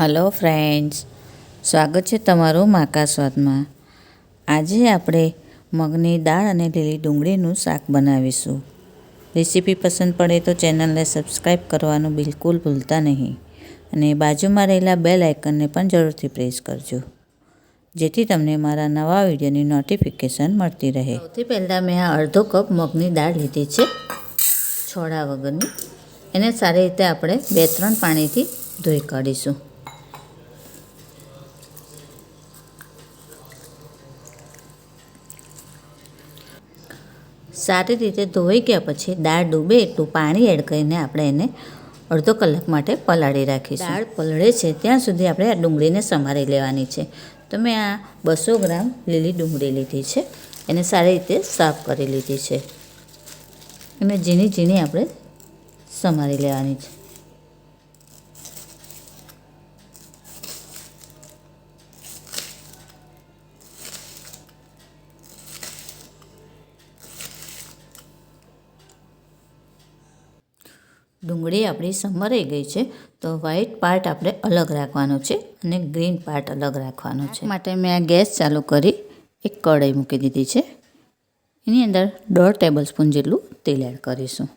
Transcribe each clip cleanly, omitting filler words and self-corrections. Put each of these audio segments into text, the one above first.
Hello friends, સ્વાગત છે તમારું માકા સ્વાદમાં. આજે આપણે મગની દાળ અને લીલી ડુંગળીનું શાક બનાવીશું. રેસીપી પસંદ પડે તો ચેનલને સબસ્ક્રાઈબ કરવાનું બિલકુલ ભૂલતા નહીં અને બાજુમાં રહેલા બેલ આઇકનને પણ જરૂરથી પ્રેસ કરજો, જેથી તમને મારા નવા વિડીયોની નોટિફિકેશન મળતી રહે. સૌથી પહેલાં મેં આ અડધો કપ મગની દાળ લીધી છે, છોડા વગરની. એને સારી રીતે આપણે 2-3 પાણીથી ધોઈ કાઢીશું. સારી રીતે ધોઈ ગયા પછી દાળ ડૂબે એટલું પાણી એડ કરીને આપણે એને અડધો કલાક માટે પલાળી રાખીશું. દાળ પલળે છે ત્યાં સુધી આપણે આ ડુંગળીને સમારી લેવાની છે. તો મેં આ 200 ગ્રામ લીલી ડુંગળી લીધી છે, એને સારી રીતે સાફ કરી લીધી છે અને ઝીણી ઝીણી આપણે સમારી લેવાની છે. ડુંગળી આપણી સમારાઈ ગઈ છે, તો વ્હાઈટ પાર્ટ આપણે અલગ રાખવાનો છે અને ગ્રીન પાર્ટ અલગ રાખવાનો છે. માટે મેં આ ગેસ ચાલુ કરી એક કઢાઈ મૂકી દીધી છે. એની અંદર 1.5 ટેબલ સ્પૂન જેટલું તેલ એડ કરીશું.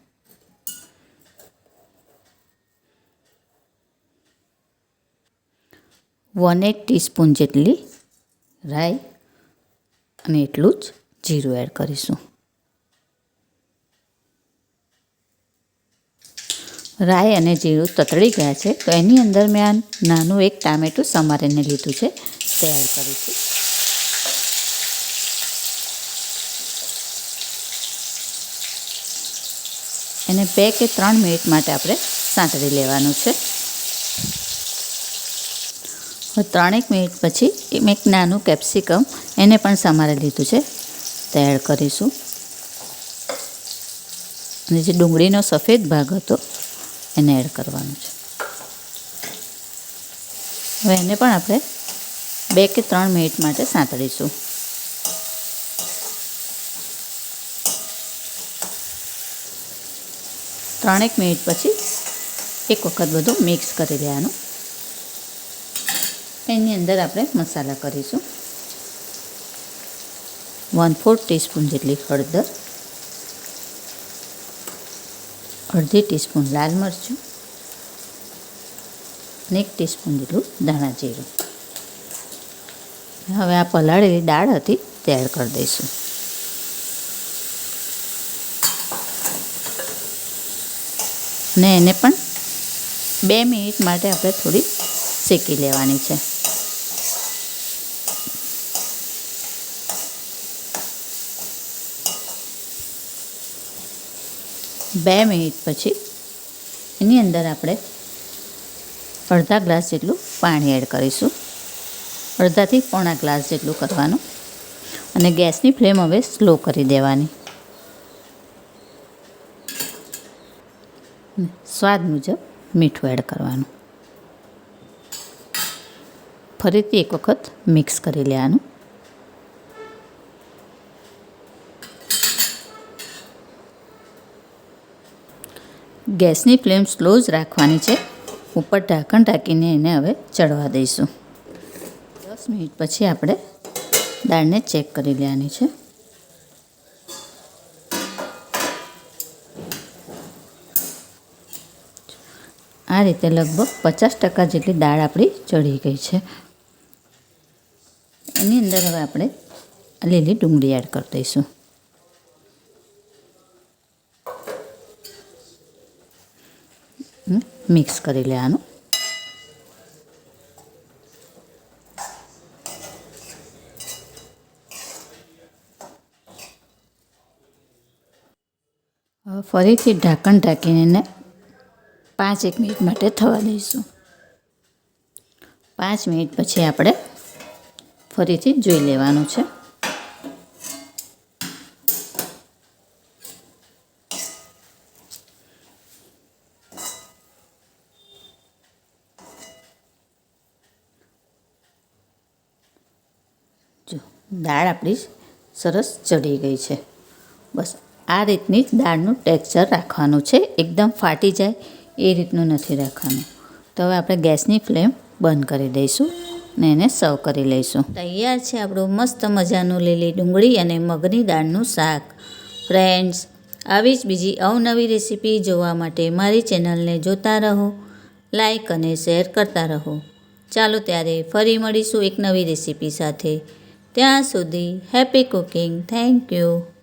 वन 1 ટીસ્પૂન જેટલી રાઈ અને એટલું જ જીરું એડ કરીશું. રાઈ અને જીરું તતળી ગયા છે, તો એની અંદર મેં આ નાનું એક ટામેટું સમારીને લીધું છે, તે એડ કરીશું. એને 2 કે 3 મિનિટ માટે આપણે સાંતળી લેવાનું છે. 3 મિનિટ પછી એક નાનું કેપ્સિકમ એને પણ સમારી લીધું છે, તે એડ કરીશું. અને જે ડુંગળીનો સફેદ ભાગ હતો એને એડ કરવાનું છે. હવે એને પણ આપણે 2 કે 3 મિનિટ માટે સાંતળીશું. ત્રણેક મિનિટ પછી એક વખત બધું મિક્સ કરી લેવાનું. એની અંદર આપણે મસાલા કરીશું. 1/4 ટીસ્પૂન જેટલી હળદર, અડધી ટીસ્પૂન લાલ મરચું અને 1 ટીસ્પૂન જેટલું ધાણા જીરું. હવે આ પલાળેલી દાળ હતી તે એડ કરી દઈશું. ને એને પણ 2 મિનિટ માટે આપણે થોડી શેકી લેવાની છે. બે મિનિટ પછી એની અંદર આપણે અડધા ગ્લાસ જેટલું પાણી એડ કરીશું. અડધાથી પોણા ગ્લાસ જેટલું કરવાનું અને ગેસની ફ્લેમ હવે સ્લો કરી દેવાની. સ્વાદ મુજબ મીઠું એડ કરવાનું. ફરીથી એક વખત મિક્સ કરી લેવાનું. ગેસની ફ્લેમ સ્લો જ રાખવાની છે. ઉપર ઢાંકણ ઢાંકીને એને હવે ચડવા દઈશું. 10 મિનિટ પછી આપણે દાળને ચેક કરી લેવાની છે. આ રીતે લગભગ 50% જેટલી દાળ આપણી ચડી ગઈ છે. એની અંદર હવે આપણે લીલી ડુંગળી એડ કરી દઈશું. મિક્સ કરી લેવાનું. હવે ફરીથી ઢાંકણ ઢાંકીને એને 5-1 મિનિટ માટે થવા દઈશું. 5 મિનિટ પછી આપણે ફરીથી જોઈ લેવાનું છે. જો દાળ આપણી સરસ ચડી ગઈ છે. બસ આ રીતની જ દાળનું ટેક્સચર રાખવાનું છે. એકદમ ફાટી જાય એ રીતનું નથી રાખવાનું. તો હવે આપણે ગેસની ફ્લેમ બંધ કરી દઈશું ને એને સર્વ કરી લઈશું. તૈયાર છે આપણું મસ્ત મજાનું લીલી ડુંગળી અને મગની દાળનું શાક. ફ્રેન્ડ્સ, આવી જ બીજી અવનવી રેસીપી જોવા માટે મારી ચેનલને જોતા રહો, લાઈક અને શેર કરતા રહો. ચાલો ત્યારે ફરી મળીશું એક નવી રેસીપી સાથે. ત્યાં સુધી હેપી કુકિંગ. Thank you.